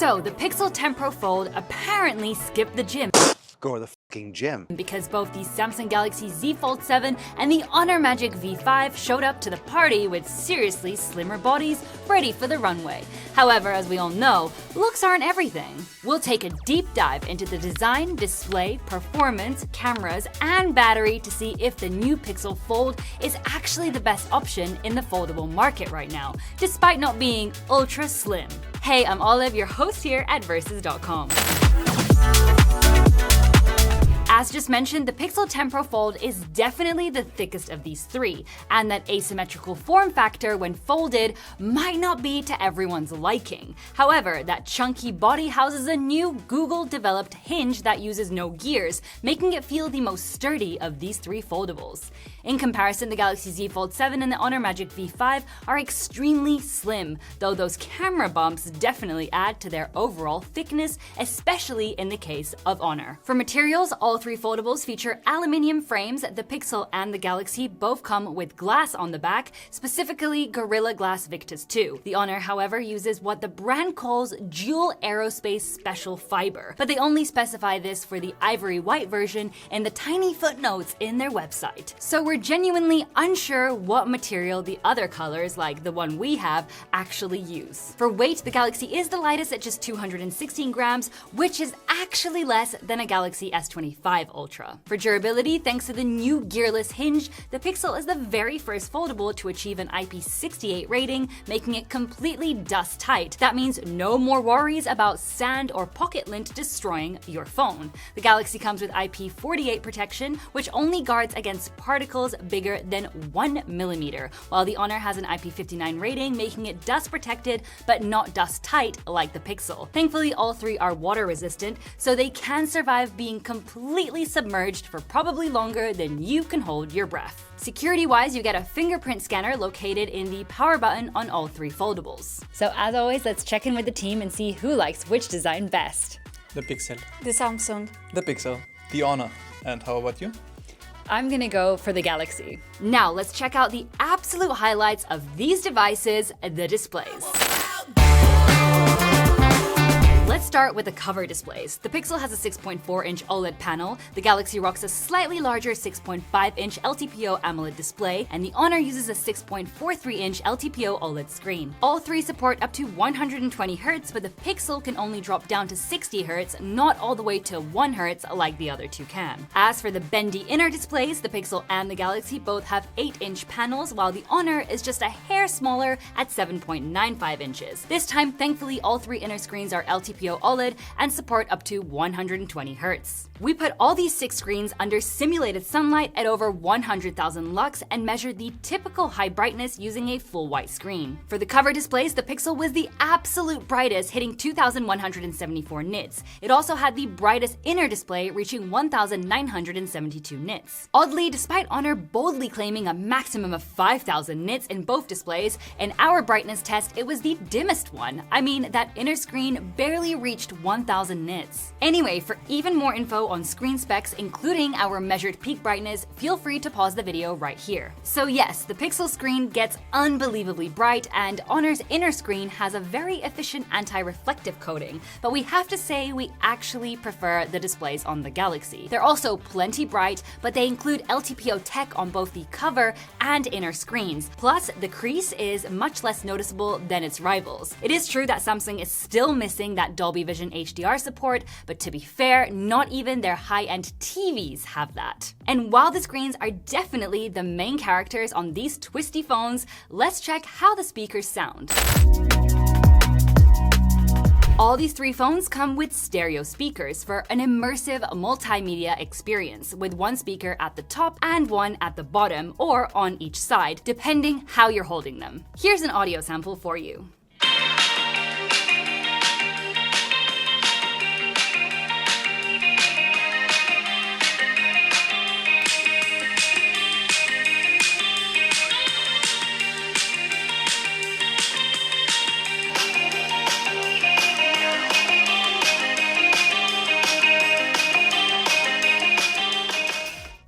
So, the Pixel 10 Pro Fold apparently skipped the gym. Go to the fucking gym. Because both the Samsung Galaxy Z Fold7 and the Honor Magic V5 showed up to the party with seriously slimmer bodies ready for the runway. However, as we all know, looks aren't everything. We'll take a deep dive into the design, display, performance, cameras, and battery to see if the new Pixel Fold is actually the best option in the foldable market right now, despite not being ultra slim. Hey, I'm Olive, your host here at Versus.com. As just mentioned, the Pixel 10 Pro Fold is definitely the thickest of these three, and that asymmetrical form factor when folded might not be to everyone's liking. However, that chunky body houses a new Google-developed hinge that uses no gears, making it feel the most sturdy of these three foldables. In comparison, the Galaxy Z Fold7 and the Honor Magic V5 are extremely slim, though those camera bumps definitely add to their overall thickness, especially in the case of Honor. For materials, all three foldables feature aluminium frames. The Pixel and the Galaxy both come with glass on the back, specifically Gorilla Glass Victus 2. The Honor, however, uses what the brand calls dual aerospace special fiber, but they only specify this for the ivory white version in the tiny footnotes in their website. So we're genuinely unsure what material the other colors, like the one we have, actually use. For weight, the Galaxy is the lightest at just 216 grams, which is actually less than a Galaxy S25 Ultra. For durability, thanks to the new gearless hinge, the Pixel is the very first foldable to achieve an IP68 rating, making it completely dust-tight. That means no more worries about sand or pocket lint destroying your phone. The Galaxy comes with IP48 protection, which only guards against particles bigger than 1 millimeter, while the Honor has an IP59 rating, making it dust-protected but not dust-tight like the Pixel. Thankfully, all three are water-resistant, so they can survive being completely submerged for probably longer than you can hold your breath. Security-wise, you get a fingerprint scanner located in the power button on all three foldables. So as always, let's check in with the team and see who likes which design best. The Pixel. The Samsung. The Pixel. The Honor. And how about you? I'm gonna go for the Galaxy. Now let's check out the absolute highlights of these devices, the displays. Let's start with the cover displays. The Pixel has a 6.4-inch OLED panel, the Galaxy rocks a slightly larger 6.5-inch LTPO AMOLED display, and the Honor uses a 6.43-inch LTPO OLED screen. All three support up to 120 Hz, but the Pixel can only drop down to 60 Hz, not all the way to 1 Hz like the other two can. As for the bendy inner displays, the Pixel and the Galaxy both have 8-inch panels, while the Honor is just a hair smaller at 7.95 inches. This time, thankfully, all three inner screens are LTPO OLED and support up to 120 Hz. We put all these 6 screens under simulated sunlight at over 100,000 lux and measured the typical high brightness using a full white screen. For the cover displays, the Pixel was the absolute brightest, hitting 2,174 nits. It also had the brightest inner display, reaching 1,972 nits. Oddly, despite Honor boldly claiming a maximum of 5,000 nits in both displays, in our brightness test, it was the dimmest one. I mean, that inner screen barely reached 1,000 nits. Anyway, for even more info on screen specs, including our measured peak brightness, feel free to pause the video right here. So yes, the Pixel screen gets unbelievably bright, and Honor's inner screen has a very efficient anti-reflective coating, but we have to say we actually prefer the displays on the Galaxy. They're also plenty bright, but they include LTPO tech on both the cover and inner screens. Plus, the crease is much less noticeable than its rivals. It is true that Samsung is still missing that Dolby Vision HDR support, but to be fair, not even their high-end TVs have that. And while the screens are definitely the main characters on these twisty phones, let's check how the speakers sound. All these three phones come with stereo speakers for an immersive multimedia experience, with one speaker at the top and one at the bottom or on each side, depending how you're holding them. Here's an audio sample for you.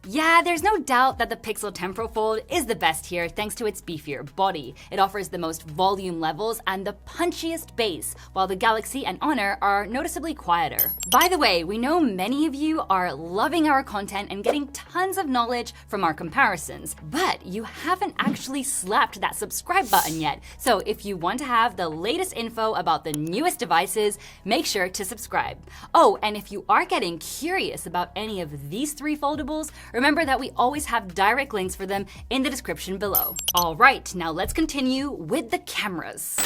Yeah, there's no doubt that the Pixel Tempo Fold is the best here thanks to its beefier body. It offers the most volume levels and the punchiest bass, while the Galaxy and Honor are noticeably quieter. By the way, we know many of you are loving our content and getting tons of knowledge from our comparisons, but you haven't actually slapped that subscribe button yet. So if you want to have the latest info about the newest devices, make sure to subscribe. Oh, and if you are getting curious about any of these three foldables, remember that we always have direct links for them in the description below. All right, now let's continue with the cameras.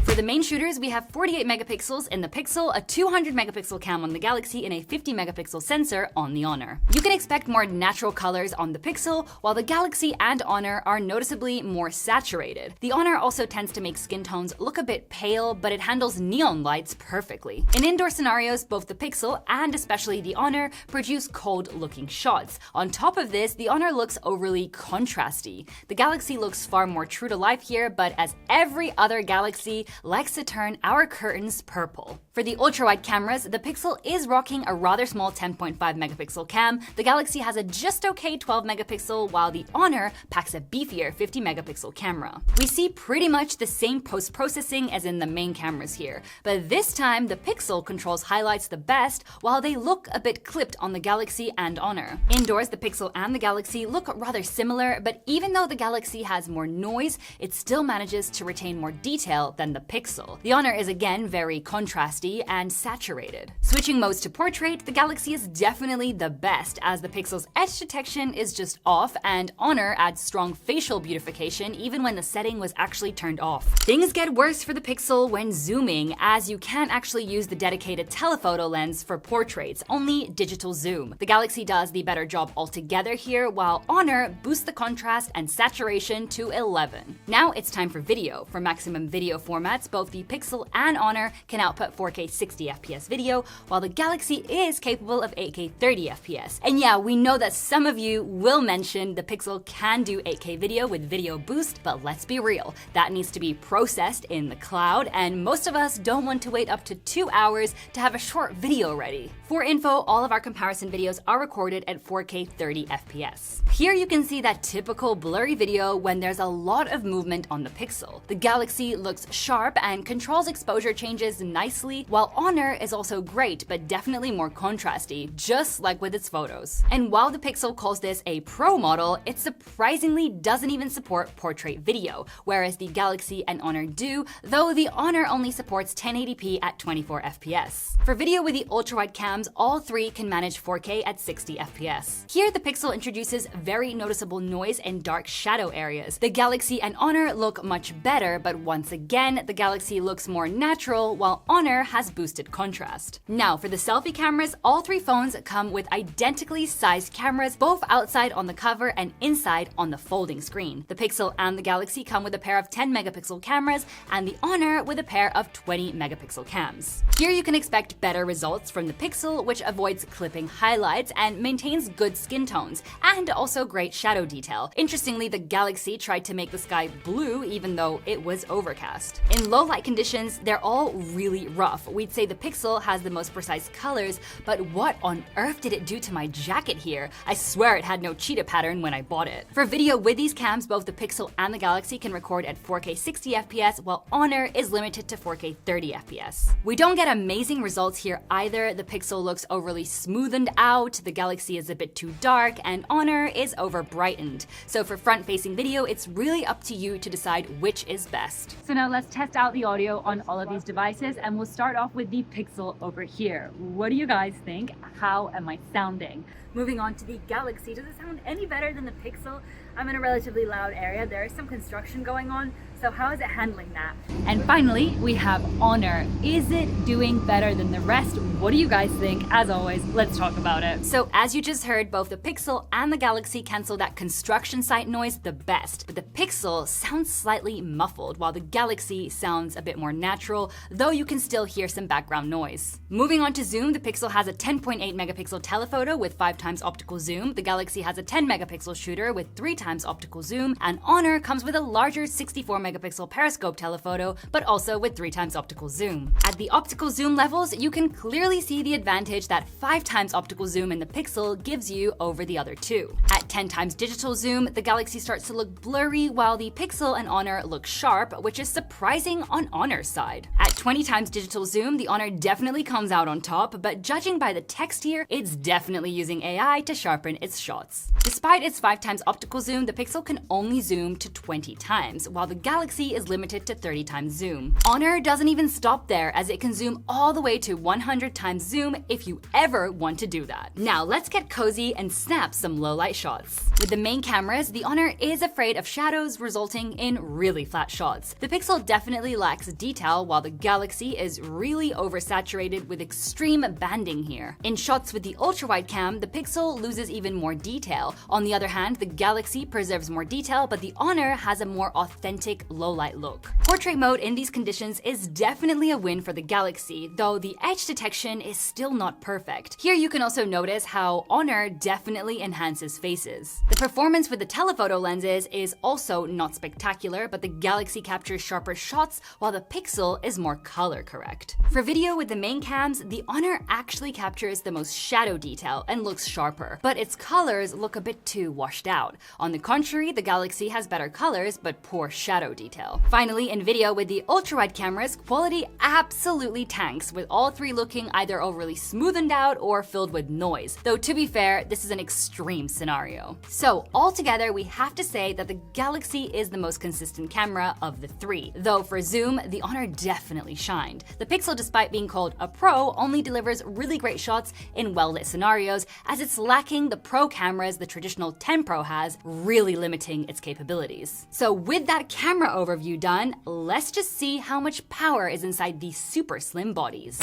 For the main shooters, we have 48 megapixels in the Pixel, a 200 megapixel cam on the Galaxy, and a 50 megapixel sensor on the Honor. You can expect more natural colors on the Pixel, while the Galaxy and Honor are noticeably more saturated. The Honor also tends to make skin tones look a bit pale, but it handles neon lights perfectly. In indoor scenarios, both the Pixel and especially the Honor produce cold-looking shots. On top of this, the Honor looks overly contrasty. The Galaxy looks far more true to life here, but as every other Galaxy, likes to turn our curtains purple. For the ultra-wide cameras, the Pixel is rocking a rather small 10.5 megapixel cam, the Galaxy has a just okay 12 megapixel, while the Honor packs a beefier 50 megapixel camera. We see pretty much the same post-processing as in the main cameras here, but this time the Pixel controls highlights the best, while they look a bit clipped on the Galaxy and Honor. Indoors, the Pixel and the Galaxy look rather similar, but even though the Galaxy has more noise, it still manages to retain more detail than the Pixel. The Honor is again very contrasty and saturated. Switching modes to portrait, the Galaxy is definitely the best, as the Pixel's edge detection is just off and Honor adds strong facial beautification even when the setting was actually turned off. Things get worse for the Pixel when zooming, as you can't actually use the dedicated telephoto lens for portraits, only digital zoom. The Galaxy does the better job altogether here, while Honor boosts the contrast and saturation to 11. Now it's time for video. For maximum video formats, both the Pixel and Honor can output 4K 60 FPS video, while the Galaxy is capable of 8K 30 FPS. And yeah, we know that some of you will mention the Pixel can do 8K video with Video Boost, but let's be real, that needs to be processed in the cloud, and most of us don't want to wait up to 2 hours to have a short video ready. For info, all of our comparison videos are recorded at 4K 30 FPS. Here you can see that typical blurry video when there's a lot of movement on the Pixel. The Galaxy looks sharp and controls exposure changes nicely, while Honor is also great, but definitely more contrasty, just like with its photos. And while the Pixel calls this a pro model, it surprisingly doesn't even support portrait video, whereas the Galaxy and Honor do, though the Honor only supports 1080p at 24 FPS. For video with the ultra-wide cams, all three can manage 4K at 60 FPS. Here, the Pixel introduces very noticeable noise in dark shadow areas. The Galaxy and Honor look much better, but once again, the Galaxy looks more natural, while Honor has boosted contrast. Now, for the selfie cameras, all three phones come with identically sized cameras, both outside on the cover and inside on the folding screen. The Pixel and the Galaxy come with a pair of 10 megapixel cameras, and the Honor with a pair of 20 megapixel cams. Here you can expect better results from the Pixel, which avoids clipping highlights and maintains good skin tones, and also great shadow detail. Interestingly, the Galaxy tried to make the sky blue even though it was overcast. In low light conditions, they're all really rough. We'd say the Pixel has the most precise colors, but what on earth did it do to my jacket here? I swear it had no cheetah pattern when I bought it. For video with these cams, both the Pixel and the Galaxy can record at 4K 60 FPS, while Honor is limited to 4K 30 FPS. We don't get amazing results here either. The Pixel looks overly smoothened out, the Galaxy is a bit too dark, and Honor is over brightened. So for front-facing video, it's really up to you to decide which is best. So now let's test out the audio on all of these devices, and we'll start off with the Pixel over here. What do you guys think? How am I sounding? Moving on to the Galaxy, does it sound any better than the Pixel? I'm in a relatively loud area. There is some construction going on, so how is it handling that? And finally, we have Honor. Is it doing better than the rest? What do you guys think? As always, let's talk about it. So as you just heard, both the Pixel and the Galaxy cancel that construction site noise the best, but the Pixel sounds slightly muffled, while the Galaxy sounds a bit more natural, though you can still hear some background noise. Moving on to zoom, the Pixel has a 10.8 megapixel telephoto with 5x optical zoom, the Galaxy has a 10 megapixel shooter with 3x optical zoom, and Honor comes with a larger 64 megapixel periscope telephoto, but also with 3x optical zoom. At the optical zoom levels, you can clearly see the advantage that 5x optical zoom in the Pixel gives you over the other two. At 10x digital zoom, the Galaxy starts to look blurry while the Pixel and Honor look sharp, which is surprising on Honor's side. At 20x digital zoom, the Honor definitely comes out on top, but judging by the text here, it's definitely using AI to sharpen its shots. Despite its 5x optical zoom, the Pixel can only zoom to 20 times, while the Galaxy is limited to 30x zoom. Honor doesn't even stop there, as it can zoom all the way to 100x zoom if you ever want to do that. Now let's get cozy and snap some low-light shots. With the main cameras, the Honor is afraid of shadows, resulting in really flat shots. The Pixel definitely lacks detail, while the Galaxy is really oversaturated with extreme banding here. In shots with the ultra-wide cam, the Pixel loses even more detail. On the other hand, the Galaxy preserves more detail, but the Honor has a more authentic low-light look. Portrait mode in these conditions is definitely a win for the Galaxy, though the edge detection is still not perfect. Here you can also notice how Honor definitely enhances faces. The performance with the telephoto lenses is also not spectacular, but the Galaxy captures sharper shots while the Pixel is more color correct. For video with the main cams, the Honor actually captures the most shadow detail and looks sharper, but its colors look a bit too washed out. On the contrary, the Galaxy has better colors but poor shadow detail. Finally, in video with the ultra-wide cameras, quality absolutely tanks, with all three looking either overly smoothened out or filled with noise, though to be fair, this is an extreme scenario. So altogether, we have to say that the Galaxy is the most consistent camera of the three, though for zoom, the Honor definitely shined. The Pixel, despite being called a pro, only delivers really great shots in well-lit scenarios, as it's lacking the pro cameras the traditional 10 Pro has, really limiting its capabilities. So with that camera overview done, let's just see how much power is inside these super slim bodies.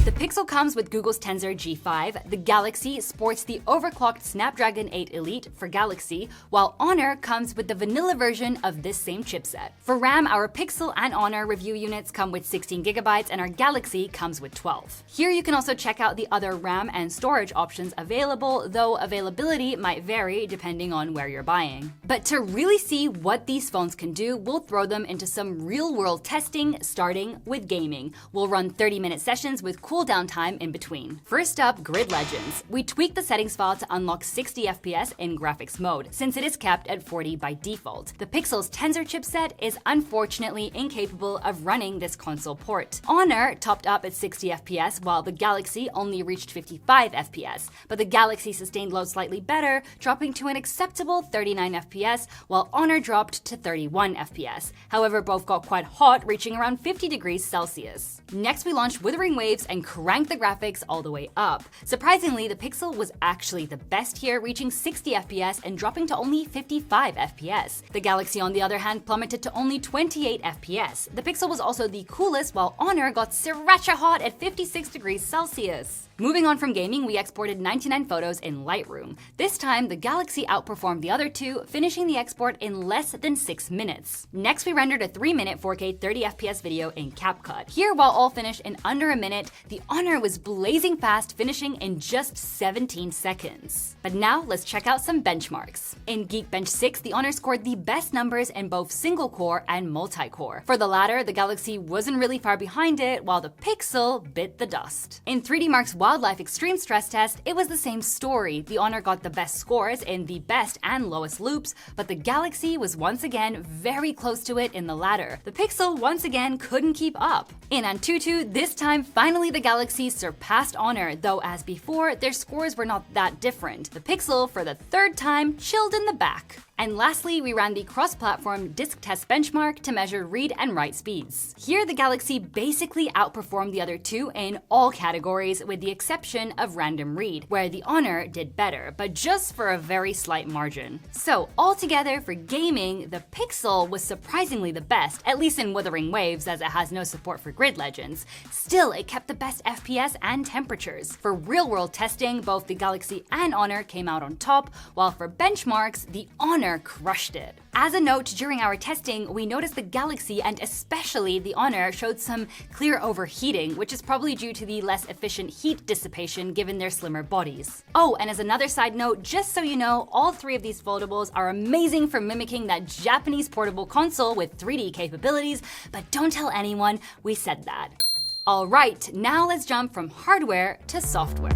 The Pixel comes with Google's Tensor G5, the Galaxy sports the overclocked Snapdragon 8 Elite for Galaxy, while Honor comes with the vanilla version of this same chipset. For RAM, our Pixel and Honor review units come with 16GB and our Galaxy comes with 12. Here you can also check out the other RAM and storage options available, though availability might vary depending on where you're buying. But to really see what these phones can do, we'll throw them into some real-world testing, starting with gaming. We'll run 30-minute sessions with cooldown time in between. First up, Grid Legends. We tweaked the settings file to unlock 60 FPS in graphics mode, since it is capped at 40 by default. The Pixel's Tensor chipset is unfortunately incapable of running this console port. Honor topped up at 60 FPS, while the Galaxy only reached 55 FPS, but the Galaxy sustained load slightly better, dropping to an acceptable 39 FPS, while Honor dropped to 31 FPS. However, both got quite hot, reaching around 50 degrees Celsius. Next, we launched Withering Waves and cranked the graphics all the way up. Surprisingly, the Pixel was actually the best here, reaching 60 FPS and dropping to only 55 FPS. The Galaxy, on the other hand, plummeted to only 28 FPS. The Pixel was also the coolest, while Honor got sriracha hot at 56 degrees Celsius. Moving on from gaming, we exported 99 photos in Lightroom. This time, the Galaxy outperformed the other two, finishing the export in less than 6 minutes. Next, we rendered a 3-minute 4K 30 FPS video in CapCut. Here, while all finished in under a minute, the Honor was blazing fast, finishing in just 17 seconds. But now, let's check out some benchmarks. In Geekbench 6, the Honor scored the best numbers in both single-core and multi-core. For the latter, the Galaxy wasn't really far behind it, while the Pixel bit the dust. In 3D Mark's Wildlife Extreme Stress Test, it was the same story. The Honor got the best scores in the best and lowest loops, but the Galaxy was once again very close to it in the latter. The Pixel once again couldn't keep up. In Antutu, this time finally the Galaxy surpassed Honor, though as before, their scores were not that different. The Pixel, for the third time, chilled in the back. And lastly, we ran the cross-platform disk test benchmark to measure read and write speeds. Here, the Galaxy basically outperformed the other two in all categories, with the exception of random read, where the Honor did better, but just for a very slight margin. So altogether, for gaming, the Pixel was surprisingly the best, at least in Withering Waves, as it has no support for Grid Legends. Still, it kept the best FPS and temperatures. For real-world testing, both the Galaxy and Honor came out on top, while for benchmarks, the Honor Honor crushed it. As a note, during our testing, we noticed the Galaxy and especially the Honor showed some clear overheating, which is probably due to the less efficient heat dissipation given their slimmer bodies. Oh, and as another side note, just so you know, all three of these foldables are amazing for mimicking that Japanese portable console with 3D capabilities, but don't tell anyone we said that. Alright, now let's jump from hardware to software.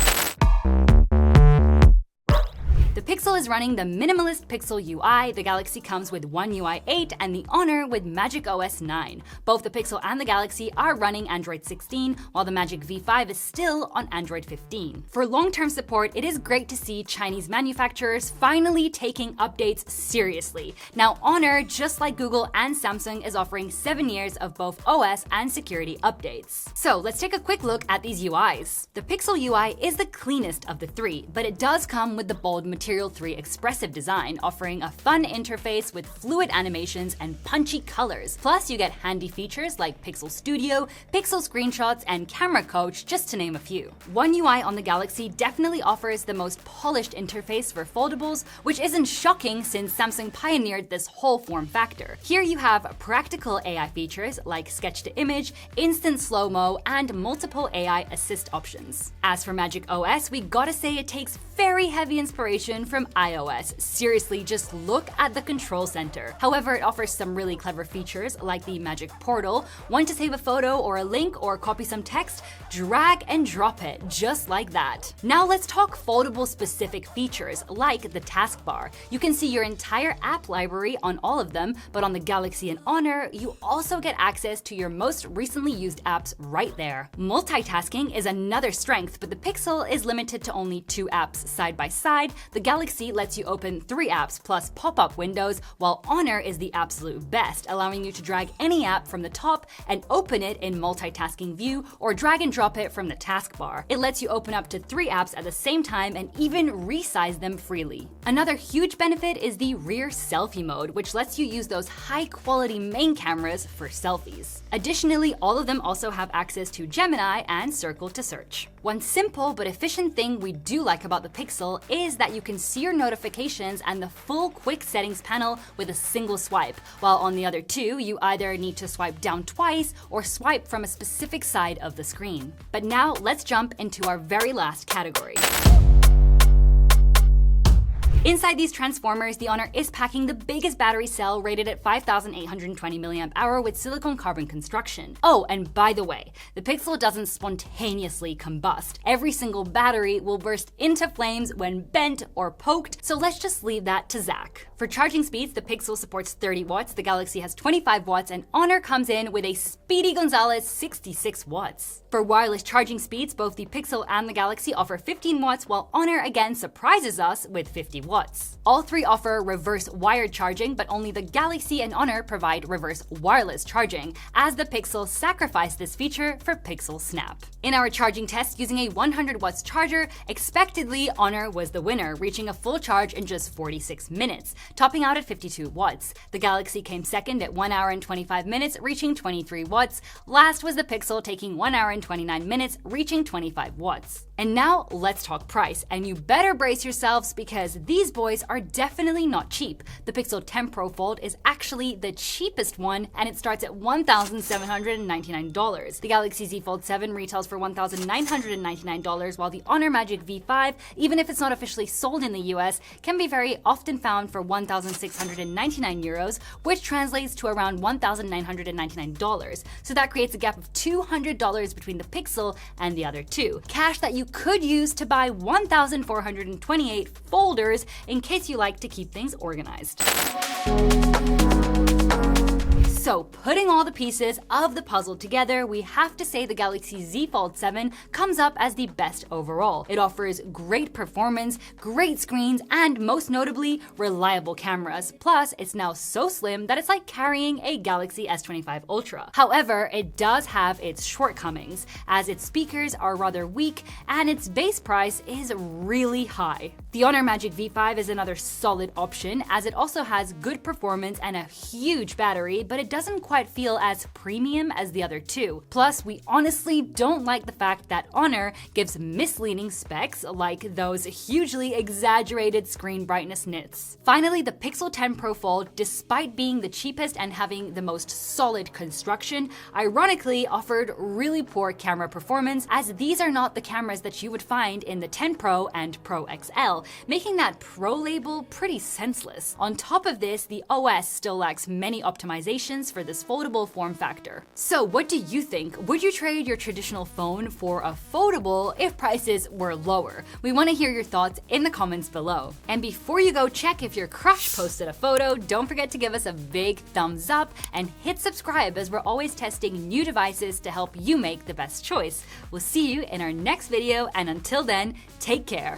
The Pixel is running the minimalist Pixel UI, the Galaxy comes with One UI 8, and the Honor with Magic OS 9. Both the Pixel and the Galaxy are running Android 16, while the Magic V5 is still on Android 15. For long-term support, it is great to see Chinese manufacturers finally taking updates seriously. Now, Honor, just like Google and Samsung, is offering 7 years of both OS and security updates. So let's take a quick look at these UIs. The Pixel UI is the cleanest of the three, but it does come with the bold Material 3 expressive design, offering a fun interface with fluid animations and punchy colors. Plus, you get handy features like Pixel Studio, Pixel Screenshots, and Camera Coach, just to name a few. One UI on the Galaxy definitely offers the most polished interface for foldables, which isn't shocking since Samsung pioneered this whole form factor. Here you have practical AI features like sketch to image, instant slow-mo, and multiple AI assist options. As for Magic OS, we gotta say it takes very heavy inspiration from iOS. Seriously, just look at the control center. However, it offers some really clever features like the Magic Portal. Want to save a photo or a link or copy some text? Drag and drop it, just like that. Now let's talk foldable specific features like the taskbar. You can see your entire app library on all of them, but on the Galaxy and Honor, you also get access to your most recently used apps right there. Multitasking is another strength, but the Pixel is limited to only 2 apps side by side. The Galaxy lets you open 3 apps plus pop-up windows, while Honor is the absolute best, allowing you to drag any app from the top and open it in multitasking view or drag and drop it from the taskbar. It lets you open up to 3 apps at the same time and even resize them freely. Another huge benefit is the rear selfie mode, which lets you use those high-quality main cameras for selfies. Additionally, all of them also have access to Gemini and Circle to search. One simple but efficient thing we do like about the Pixel is that you can see your notifications and the full quick settings panel with a single swipe, while on the other two, you either need to swipe down twice or swipe from a specific side of the screen. But now let's jump into our very last category. Inside these transformers, the Honor is packing the biggest battery cell rated at 5,820 mAh with silicon carbon construction. Oh, and by the way, the Pixel doesn't spontaneously combust. Every single battery will burst into flames when bent or poked, so let's just leave that to Zach. For charging speeds, the Pixel supports 30 watts, the Galaxy has 25 watts, and Honor comes in with a Speedy Gonzalez 66 watts. For wireless charging speeds, both the Pixel and the Galaxy offer 15 watts, while Honor again surprises us with 50 watts. All three offer reverse wired charging, but only the Galaxy and Honor provide reverse wireless charging, as the Pixel sacrificed this feature for Pixel Snap. In our charging test using a 100 watts charger, expectedly Honor was the winner, reaching a full charge in just 46 minutes, topping out at 52 watts. The Galaxy came second at 1 hour and 25 minutes, reaching 23 watts. Last was the Pixel, taking 1 hour and 29 minutes, reaching 25 watts. And now let's talk price, and you better brace yourselves because these boys are definitely not cheap. The Pixel 10 Pro Fold is actually the cheapest one, and it starts at $1,799. The Galaxy Z Fold7 retails for $1,999, while the Honor Magic V5, even if it's not officially sold in the US, can be very often found for €1,699, which translates to around $1,999. So that creates a gap of $200 between the Pixel and the other two. Cash that you could use to buy 1,428 folders in case you like to keep things organized. So, putting all the pieces of the puzzle together, we have to say the Galaxy Z Fold7 comes up as the best overall. It offers great performance, great screens, and most notably, reliable cameras. Plus, it's now so slim that it's like carrying a Galaxy S25 Ultra. However, it does have its shortcomings, as its speakers are rather weak and its base price is really high. The Honor Magic V5 is another solid option, as it also has good performance and a huge battery, but it does doesn't quite feel as premium as the other two. Plus, we honestly don't like the fact that Honor gives misleading specs like those hugely exaggerated screen brightness nits. Finally, the Pixel 10 Pro Fold, despite being the cheapest and having the most solid construction, ironically offered really poor camera performance, as these are not the cameras that you would find in the 10 Pro and Pro XL, making that Pro label pretty senseless. On top of this, the OS still lacks many optimizations for this foldable form factor. So what do you think? Would you trade your traditional phone for a foldable if prices were lower? We want to hear your thoughts in the comments below. And before you go check if your crush posted a photo, don't forget to give us a big thumbs up and hit subscribe, as we're always testing new devices to help you make the best choice. We'll see you in our next video, and until then, take care.